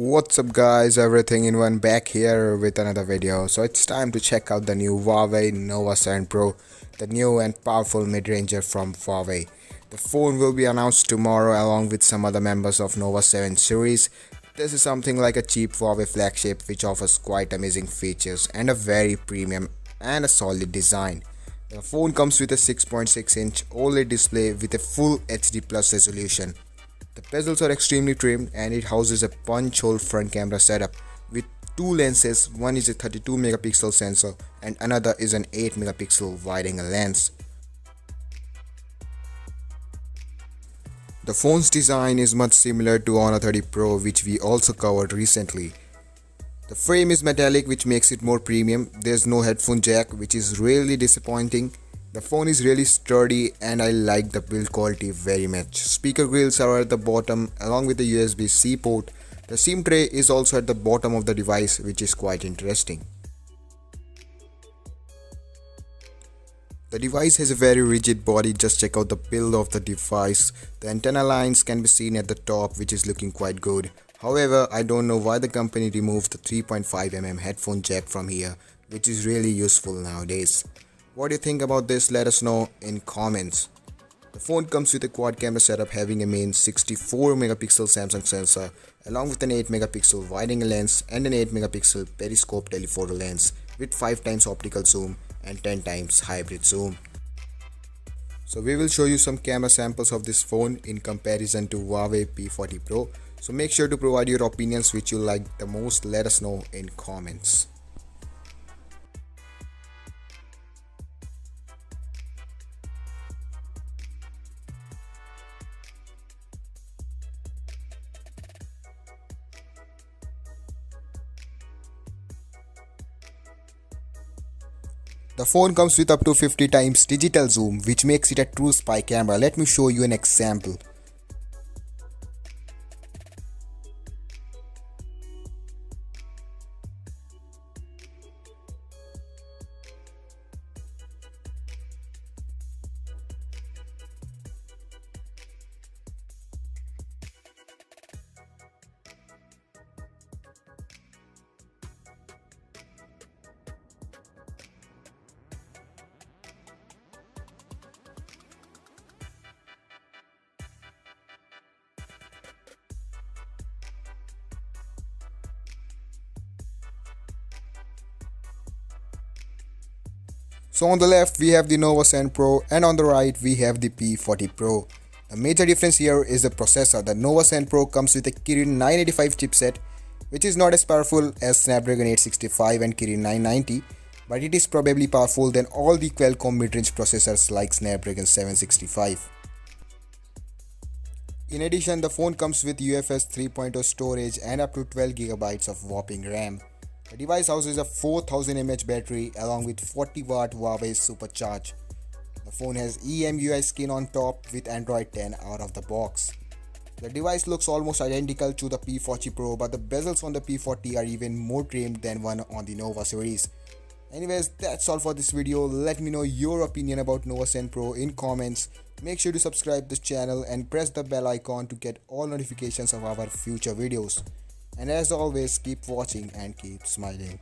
What's up guys, everything in one, back here with another video. So it's time to check out the new Huawei Nova 7 Pro, the new and powerful mid-ranger from Huawei. The phone will be announced tomorrow along with some other members of Nova 7 series. This is something like a cheap Huawei flagship which offers quite amazing features and a very premium and a solid design. The phone comes with a 6.6-inch OLED display with a full HD plus resolution. The bezels are extremely trimmed and it houses a punch-hole front camera setup with two lenses. One is a 32 megapixel sensor and another is an 8 megapixel wide-angle lens. The phone's design is much similar to Honor 30 Pro, which we also covered recently. The frame is metallic, which makes it more premium. There's no headphone jack, which is really disappointing. The phone is really sturdy and I like the build quality very much. Speaker grills are at the bottom along with the USB-C port. The SIM tray is also at the bottom of the device, which is quite interesting. The device has a very rigid body. Just check out the build of the device. The antenna lines can be seen at the top, which is looking quite good. However, I don't know why the company removed the 3.5mm headphone jack from here, which is really useful nowadays. What do you think about this? Let us know in comments. The phone comes with a quad camera setup having a main 64 megapixel Samsung sensor along with an 8 megapixel wide-angle lens and an 8 megapixel periscope telephoto lens with 5 times optical zoom and 10 times hybrid zoom. So we will show you some camera samples of this phone in comparison to Huawei P40 Pro. So make sure to provide your opinions which you like the most. Let us know in comments. The phone comes with up to 50 times digital zoom, which makes it a true spy camera. Let me show you an example. So on the left we have the Nova 7 Pro and on the right we have the P40 Pro. The major difference here is the processor. The Nova 7 Pro comes with a Kirin 985 chipset, which is not as powerful as Snapdragon 865 and Kirin 990, but it is probably powerful than all the Qualcomm mid-range processors like Snapdragon 765. In addition, the phone comes with UFS 3.0 storage and up to 12 GB of whopping RAM. The device houses a 4000 mAh battery along with 40 watt Huawei Supercharge. The phone has EMUI skin on top with Android 10 out of the box. The device looks almost identical to the P40 Pro, but the bezels on the P40 are even more trimmed than one on the Nova series. Anyways, that's all for this video. Let me know your opinion about Nova 7 Pro in comments. Make sure to subscribe this channel and press the bell icon to get all notifications of our future videos. And as always, keep watching and keep smiling.